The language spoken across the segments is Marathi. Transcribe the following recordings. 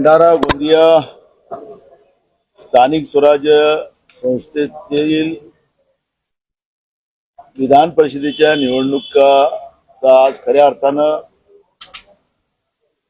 भंडारा गोंदिया स्थानिक स्वराज्य संस्थेतील विधान परिषदेच्या निवडणुकाचा आज खऱ्या अर्थानं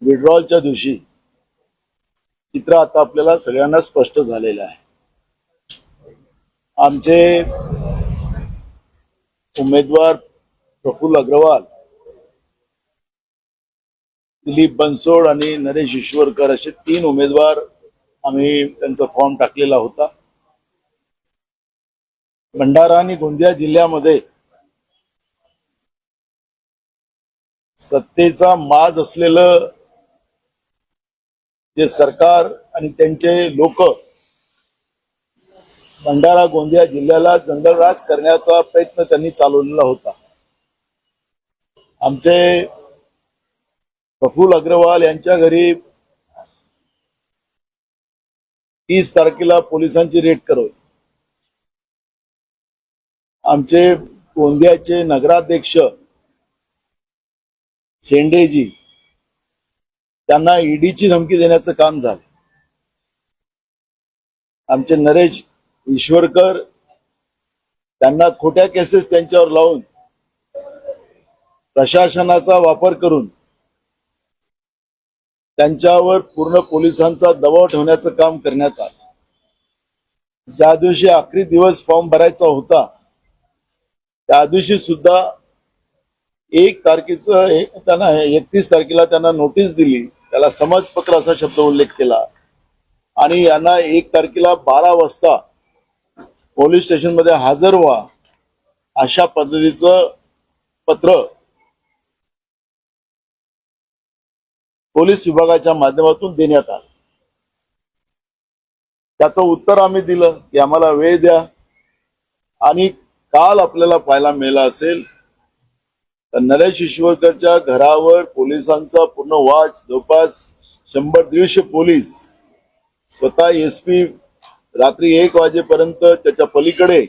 विड्रॉलच्या दिवशी चित्र आता आपल्याला सगळ्यांना स्पष्ट झालेलं आहे। आमचे उमेदवार प्रफुल्ल अग्रवाल, दिलीप बनसोड आणि नरेश ईश्वरकर असे 3 उमेदवार आम्ही त्यांचा फॉर्म टाकलेला होता। भंडारा आणि गोंदिया जिल्ह्यामध्ये सत्तेचा माज असलेलं जे सरकार आणि त्यांचे लोक भंडारा गोंदिया जिल्ह्याला जंगलराज करण्याचा प्रयत्न त्यांनी चालवलेला होता। आमचे प्रफुल्ल अग्रवाल यांच्या घरी 30 तारखेला पोलिसांची रेड करवली। आमचे गोंदियाचे नगराध्यक्ष शेंडेजी त्यांना ईडीची धमकी देण्याचं काम झालं। आमचे नरेश ईश्वरकर त्यांना खोट्या केसेस त्यांच्यावर लावून प्रशासनाचा वापर करून त्यांच्यावर पूर्ण पोलिसांचा दबाव ठेवण्याचं काम करण्यात आलं। ज्या दिवशी आखरी दिवस फॉर्म भरायचा होता त्या दिवशी सुद्धा 1 तारखेचं त्यांना 31 तारखेला त्यांना नोटीस दिली, त्याला समजपत्र असा शब्द उल्लेख केला आणि यांना 1 तारखेला 12 वाजता पोलीस स्टेशन मध्ये हजर व्हा अशा पद्धतीचं पत्र पोलीस विभागाच्या माध्यमातून देण्यात आलं। त्याचं उत्तर आम्ही दिलं की आम्हाला वेळ द्या, आणि काल आपल्याला पाहायला मिळालं असेल तर नरेश ईश्वरकरच्या घरावर पोलिसांचा पूर्ण वॉच, जवळपास 100-150 पोलीस, स्वतः एसपी रात्री 1 वाजेपर्यंत त्याच्या पलीकडे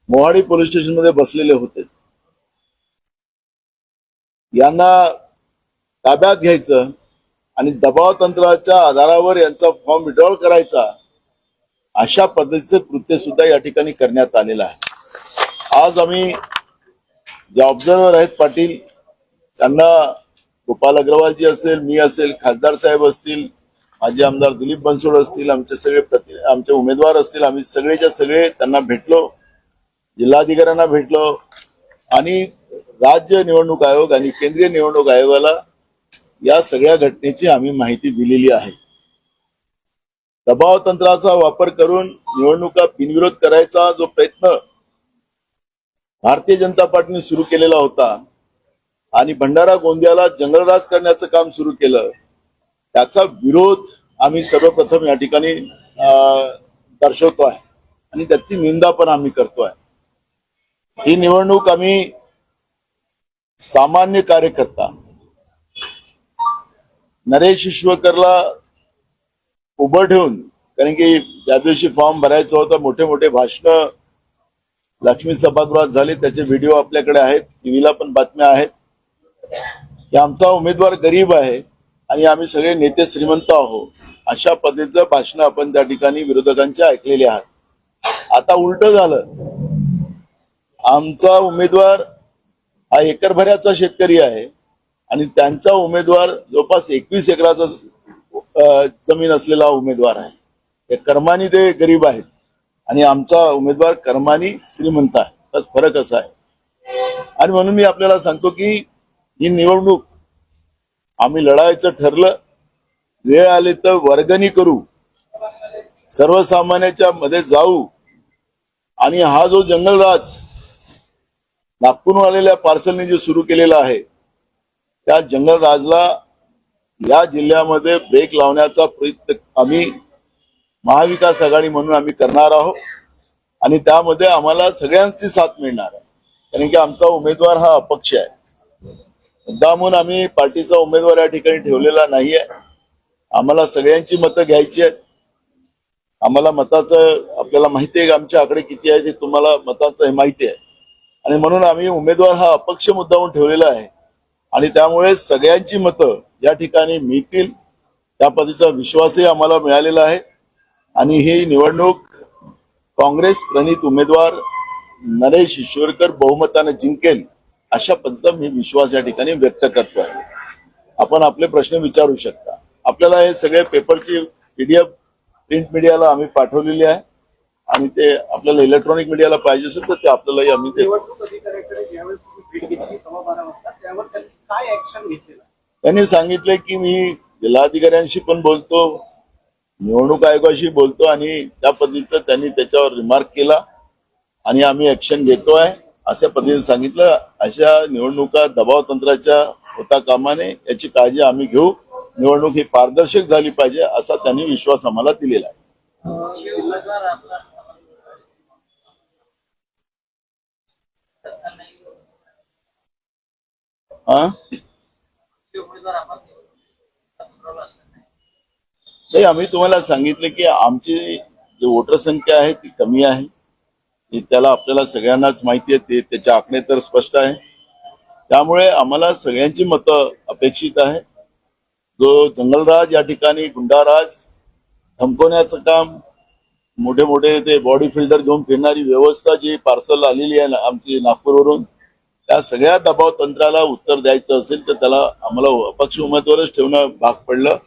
मोहाडी पोलीस स्टेशन मध्ये बसलेले होते। यांना ताब्यात घ्यायचं आणि दबाव तंत्राच्या आधारावर यांचा फॉर्म विड्रॉल करायचा अशा पद्धतीचं कृत्य सुद्धा या ठिकाणी करण्यात आलेलं आहे। आज आम्ही जे ऑब्झर्वर आहेत पाटील, त्यांना गोपाल अग्रवालजी असेल, मी असेल, खासदार साहेब असतील, माजी आमदार दिलीप बनसोड असतील, आमचे उमेदवार असतील, आम्ही सगळेच्या सगळे त्यांना भेटलो, जिल्हाधिकाऱ्यांना भेटलो आणि राज्य निवडणूक आयोग आणि केंद्रीय निवडणूक आयोगाला या सगळ्या घटनेची आम्ही माहिती दिलेली आहे। दबाव तंत्राचा वापर करून निवडणुका बिनविरोध करायचा जो प्रयत्न भारतीय जनता पार्टीने सुरू केलेला होता आणि भंडारा गोंदियाला जंगलराज करण्याचं काम सुरू केलं, त्याचा विरोध आम्ही सर्वप्रथम या ठिकाणी दर्शवतो आहे आणि त्याची निंदा पण आम्ही करतोय। ही निवडणूक आम्ही सामान्य कार्यकर्ता नरेश ईश्वरकरला उभं ठेवून, कारण की ज्या दिवशी फॉर्म भरायचा होता मोठे मोठे भाषण लक्ष्मी सभागृहात झाले, त्याचे व्हिडिओ आपल्याकडे आहेत, टीव्हीला पण बातम्या आहेत की आमचा उमेदवार गरीब आहे आणि आम्ही सगळे नेते श्रीमंत आहोत, अशा पद्धतीचं भाषण आपण त्या ठिकाणी विरोधकांचे ऐकलेले आहात। आता उलट झालं, आमचा उमेदवार हा एकरभऱ्याचा शेतकरी आहे आणि त्यांचा उमेदवार जवळपास 21 एकराचा जमीन असलेला उमेदवार आहे। ते कर्मानी ते गरीब आहेत आणि आमचा उमेदवार कर्मानी श्रीमंत आहे, त्यात फरक असा आहे। आणि म्हणून मी आपल्याला सांगतो की ही निवडणूक आम्ही लढायचं ठरलं, वेळ आली तर वर्गणी करू, सर्वसामान्याच्या मध्ये जाऊ आणि हा जो जंगलराज नागपूरहून आलेल्या पार्सलने जे सुरू केलेला आहे त्या जंगलराजला या जिल्ह्यामध्ये ब्रेक लावण्याचा प्रयत्न आम्ही महाविकास आघाडी म्हणून आम्ही करणार आहोत आणि त्यामध्ये आम्हाला सगळ्यांची साथ मिळणार आहे, कारण की आमचा उमेदवार हा अपक्ष आहे। मुद्दामून आम्ही पार्टीचा उमेदवार या ठिकाणी ठेवलेला नाहीये। आम्हाला सगळ्यांची मतं घ्यायची आहेत। आम्हाला मताचं आपल्याला माहिती आहे, आमच्या आकडे किती आहे ते तुम्हाला मताचं हे माहिती आहे आणि म्हणून आम्ही उमेदवार हा अपक्ष मुद्दामून ठेवलेला आहे आणि त्यामुळे सगळ्यांची मतं या ठिकाणी मिळतील त्या पद्धतीचा विश्वासही आम्हाला मिळालेला आहे आणि ही निवडणूक काँग्रेस प्रणित उमेदवार नरेश ईश्वरकर बहुमताने जिंकेल अशा पद्धतीचा मी विश्वास या ठिकाणी व्यक्त करतोय. आपण आपले प्रश्न विचारू शकता. आपल्याला हे सगळे पेपरची पीडीएफ प्रिंट मीडियाला आम्ही पाठवलेली आहे आणि ते आपल्याला इलेक्ट्रॉनिक मीडियाला पाहिजे असेल तर ते आपल्यालाही आम्ही ते निवडणूक अधिकाऱ्याकडे ज्यावेळेस तुम्ही भेट घेतली 12:15 वाजता त्यावर त्यांनी काय ऍक्शन घेतलेलं? त्यांनी सांगितले की मी जिल्हाधिकाऱ्यांशी पण बोलतो, निवडणूक आयोगाशी बोलतो आणि त्या पद्धतीचं त्यांनी त्याच्यावर रिमार्क केला आणि आम्ही ऍक्शन घेतोय अशा पद्धतीने सांगितलं. अशा निवडणुका दबाव तंत्राच्या होता कामा नये याची काळजी आम्ही घेऊ. निवडणूक ही पारदर्शक झाली पाहिजे असा त्यांनी विश्वास आम्हाला दिलेला आहे. नाही, आम्ही तुम्हाला सांगितलं की आमची जी वोटर संख्या आहे ती कमी आहे. त्याला आपल्याला सगळ्यांनाच माहिती आहे, ते त्याचे आकडे तर स्पष्ट आहे. त्यामुळे आम्हाला सगळ्यांची मतं अपेक्षित आहे. जो जंगलराज या ठिकाणी गुंडाराज धमकवण्याचं काम, मोठे मोठे ते बॉडी फिल्टर घेऊन फिरणारी व्यवस्था जी पार्सल आलेली आहे आमची नागपूरवरून, त्या सगळ्या दबाव तंत्राला उत्तर द्यायचं असेल तर त्याला आम्हाला अपक्ष उमेदवारच ठेवणं भाग पडलं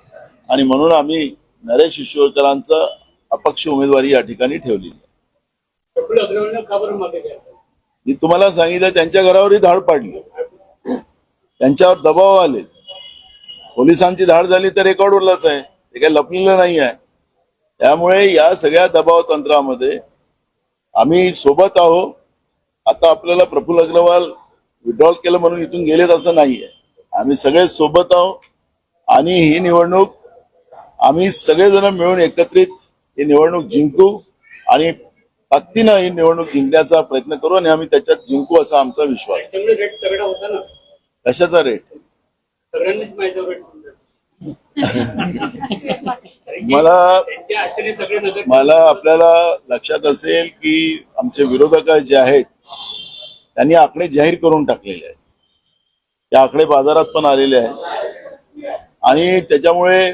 आणि म्हणून आम्ही नरेश ईश्वरकरांचा अपक्ष उमेदवारी या ठिकाणी ठेवली. मी तुम्हाला सांगितलं त्यांच्या घरावरही धाड पाडली, त्यांच्यावर दबाव आले, पोलिसांची धाड झाली तर रेकॉर्डवरलाच आहे, ते काही लपलेलं नाही आहे. त्यामुळे या सगळ्या दबाव तंत्रामध्ये आम्ही सोबत आहोत. आता आपल्याला प्रफुल्ल अग्रवाल विड्रॉल केलं म्हणून इथून गेलेत असं नाहीये. आम्ही सगळे सोबत आहोत आणि ही निवडणूक आम्ही सगळेजण मिळून एकत्रित ही निवडणूक जिंकू आणि ताकदीनं ही निवडणूक जिंकण्याचा प्रयत्न करू आणि आम्ही त्याच्यात जिंकू असा आमचा विश्वास आहे. रेट तगडा होता ना? कशाचा रेट? सगळ्यांनीच माहिती रेट मला आपल्याला लक्षात असेल की आमचे विरोधक जे आहेत त्यांनी आकडे जाहीर करून टाकलेले आहेत. ते आकडे बाजारात पण आलेले आहेत आणि त्याच्यामुळे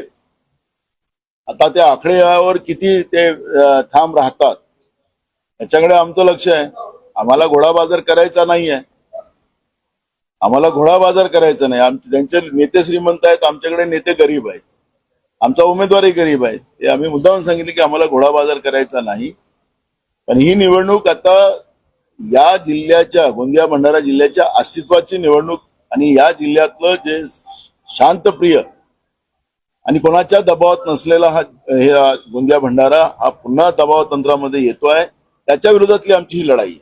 आता त्या आकड्यावर किती ते ठाम राहतात याच्याकडे आमचं लक्ष आहे. आम्हाला घोडा बाजार करायचा नाही आहे. आम्हाला घोडा बाजार करायचा नाही. त्यांचे नेते श्रीमंत आहेत, आमच्याकडे नेते गरीब आहेत, आमचा उमेदवारही गरीब आहे. ते आम्ही मुद्दामून सांगितले की आम्हाला घोडा बाजार करायचा नाही. पण ही निवडणूक आता या जिल्ह्याच्या, गोंदिया भंडारा जिल्ह्याच्या अस्तित्वाची निवडणूक आणि या जिल्ह्यातलं जे शांतप्रिय आणि कोणाच्या दबावात नसलेला हा गोंदिया भंडारा हा पुन्हा दबाव तंत्रामध्ये येतोय. त्याच्या विरोधातली आमची ही लढाई आहे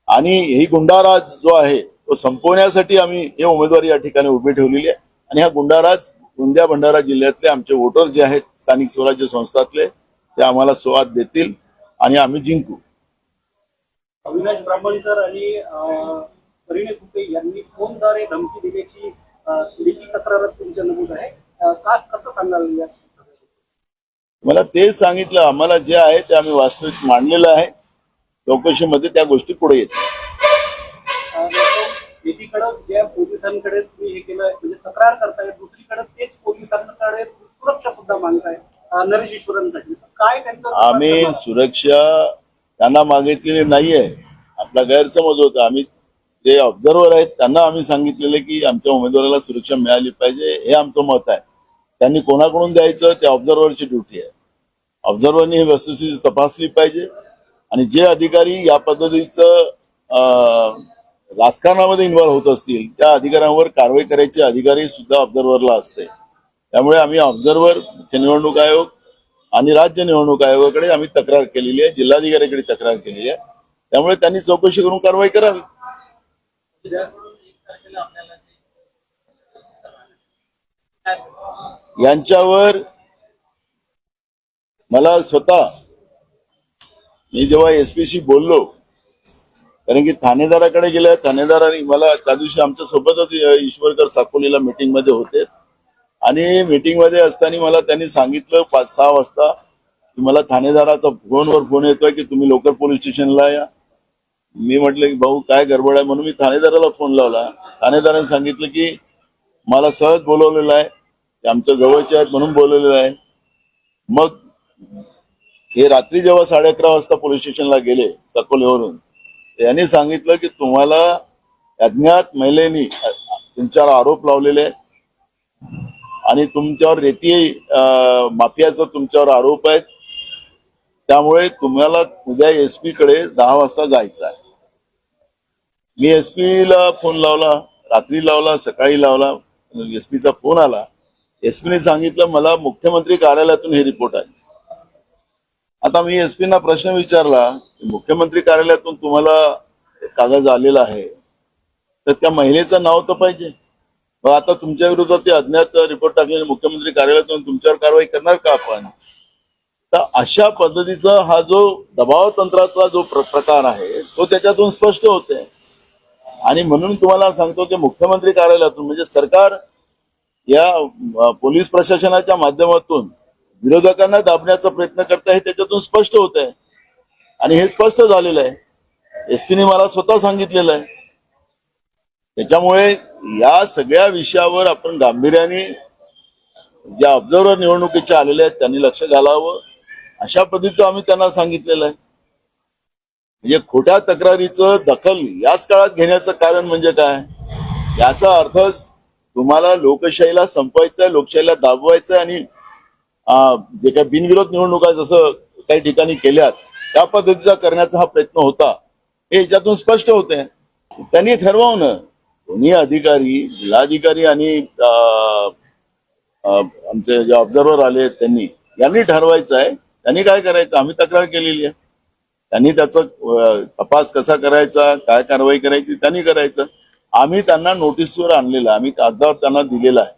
आणि ही गुंडाराज जो आहे तो संपवण्यासाठी आम्ही हे उमेदवारी या ठिकाणी उभी ठेवलेली आहे. आणि हा गुंडाराज गोंदिया भंडारा जिल्ह्यातले आमचे वोटर जे आहेत स्थानिक स्वराज्य संस्थातले ते आम्हाला स्वाद देतील आणि आम्ही जिंकू. अविनाश ब्राह्मणकर आणि परिणय फुटे यांनी फोनद्वारे धमकी दिल्याची लेखी तक्रार तुमच्या नमूद आहे. कसं सांगाल? मला ते सांगितलं, आम्हाला जे आहे ते आम्ही वास्तविक मांडलेलं आहे. चौकशीमध्ये त्या गोष्टी पुढे येतील. एकीकडे ज्या पोलिसांकडे तुम्ही हे केलं म्हणजे तक्रार करताय, दुसरीकडे तेच पोलिसांकडे सुरक्षा सुद्धा मागताय नरेश ईश्वरांसाठी. काय त्यांचं? आम्ही सुरक्षा त्यांना मागितलेली नाहीये. आपला गैरसमज होता. आम्ही जे ऑब्झर्व्हर आहेत त्यांना आम्ही सांगितलेलं की आमच्या उमेदवाराला सुरक्षा मिळाली पाहिजे, हे आमचं मत आहे. त्यांनी कोणाकडून द्यायचं ते ऑब्झर्व्हरची ड्युटी आहे. ऑब्झर्व्हरनी ही वस्तुस्थिती तपासली पाहिजे आणि जे अधिकारी या पद्धतीचं राजकारणामध्ये इन्व्हॉल्व्ह होत असतील त्या अधिकाऱ्यांवर कारवाई करायची अधिकारी सुद्धा ऑब्झर्व्हरला असते. त्यामुळे आम्ही ऑब्झर्व्हर, मुख्य निवडणूक आयोग आणि राज्य निवडणूक आयोगाकडे आम्ही तक्रार केलेली आहे, जिल्हाधिकाऱ्याकडे तक्रार केलेली आहे. त्यामुळे त्यांनी चौकशी करून कारवाई करावी. यांच्यावर मला स्वतः मी जेव्हा एसपीशी बोललो, कारण की ठाणेदाराकडे गेल्या, ठाणेदारांनी मला त्या दिवशी आमच्या सोबतच ईश्वरकर साकोलीला मीटिंग मध्ये होते आणि मीटिंग मध्ये असताना मला त्यांनी सांगितलं 5-6 वाजता की मला ठाणेदाराचा फोनवर फोन येतोय की तुम्ही लोकल पोलीस स्टेशनला या. मी म्हटलं की भाऊ काय गडबड आहे म्हणून मी ठाणेदाराला फोन लावला. ठाणेदारांनी सांगितलं की मला सहज बोलवलेलं आहे ते आमच्या जवळचे आहेत म्हणून बोललेलं आहे. मग हे रात्री जेव्हा 11:30 वाजता पोलीस स्टेशनला गेले सकोलीवरून, त्यांनी सांगितलं की तुम्हाला अज्ञात महिलेनी तुमच्यावर आरोप लावलेले आहेत आणि तुमच्यावर रेती माफियाचा तुमच्यावर आरोप आहेत, त्यामुळे तुम्हाला उद्या एसपी कडे 10 वाजता जायचं आहे. मी एसपी ला फोन लावला, रात्री लावला, सकाळी लावला, एसपीचा फोन आला. एसपीने सांगितलं मला मुख्यमंत्री कार्यालयातून हे रिपोर्ट आहे. आता मी एसपीना प्रश्न विचारला, मुख्यमंत्री कार्यालयातून तुम्हाला कागद आलेला आहे तर त्या महिलेचं नाव तर पाहिजे. मग आता तुमच्या विरोधात ते अज्ञात रिपोर्ट टाकलेले मुख्यमंत्री कार्यालयातून तुमच्यावर कारवाई करणार का आपण? तर अशा पद्धतीचा हा जो दबाव तंत्राचा जो प्रकार आहे तो त्याच्यातून स्पष्ट होते. आणि म्हणून तुम्हाला सांगतो की मुख्यमंत्री कार्यालयातून म्हणजे सरकार या पोलीस प्रशासनाच्या माध्यमातून विरोधकांना दाबण्याचा प्रयत्न करत आहे, त्याच्यातून स्पष्ट होत आहे. आणि हे स्पष्ट झालेलं आहे, एसपीने मला स्वतः सांगितलेलं आहे. त्याच्यामुळे या सगळ्या विषयावर आपण गांभीर्याने ज्या ऑब्झर्व्हर निवडणुकीच्या आलेल्या आहेत त्यांनी लक्ष घालावं, अशा पद्धतीचं आम्ही त्यांना सांगितलेलं आहे. म्हणजे खोट्या तक्रारीचं दखल याच काळात घेण्याचं कारण म्हणजे काय? याचा अर्थच तुम्हाला लोकशाहीला संपवायचंय, लोकशाहीला दाबवायचंय आणि जे काही बिनविरोध निवडणुका जसं काही ठिकाणी केल्यात त्या पद्धतीचा करण्याचा हा प्रयत्न होता, हे याच्यातून स्पष्ट होते. त्यांनी ठरवणं, दोन्ही अधिकारी, जिल्हाधिकारी आणि आमचे जे ऑब्झर्व्हर आले यांनी ठरवायचं आहे त्यांनी काय करायचं. आम्ही तक्रार केलेली आहे, त्यांनी त्याचा तपास कसा करायचा, काय कारवाई करायची त्यांनी करायचं. आम्ही त्यांना नोटीसवर आणलेलं आहे, आम्ही कागदावर त्यांना दिलेला आहे.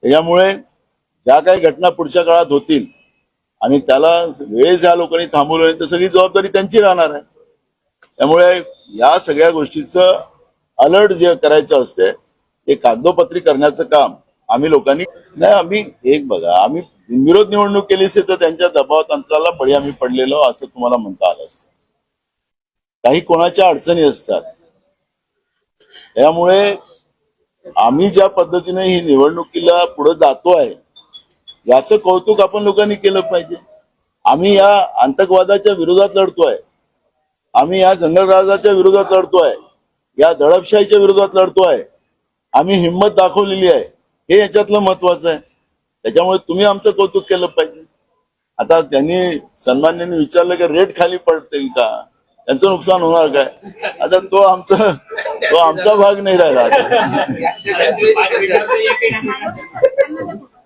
त्याच्यामुळे ज्या काही घटना पुढच्या काळात होतील आणि त्याला वेळेस या लोकांनी थांबवलं नाही तर सगळी जबाबदारी त्यांची राहणार आहे. त्यामुळे या सगळ्या गोष्टीचं अलर्ट जे करायचं असते ते कागदोपत्री करण्याचं काम आम्ही लोकांनी नाही. आम्ही एक बघा, आम्ही बिनविरोध निवडणूक केली असेल तर त्यांच्या दबाव तंत्राला बळी आम्ही पडलेलो असं तुम्हाला म्हणता आलं असतं. काही कोणाच्या अडचणी असतात, त्यामुळे आम्ही ज्या पद्धतीने ही निवडणुकीला पुढे जातो आहे याचं कौतुक आपण लोकांनी केलं पाहिजे. आम्ही या आतंकवादाच्या विरोधात लढतोय, आम्ही या जंगलराजाच्या विरोधात लढतोय, या दडपशाहीच्या विरोधात लढतोय. आम्ही हिंमत दाखवलेली आहे, हे याच्यातलं महत्वाचं आहे. त्याच्यामुळे तुम्ही आमचं कौतुक केलं पाहिजे. आता त्यांनी सन्मान्यांनी विचारलं की रेट खाली पडतील का, त्यांचं नुकसान होणार काय? आता तो आमचा भाग नाही राहिला.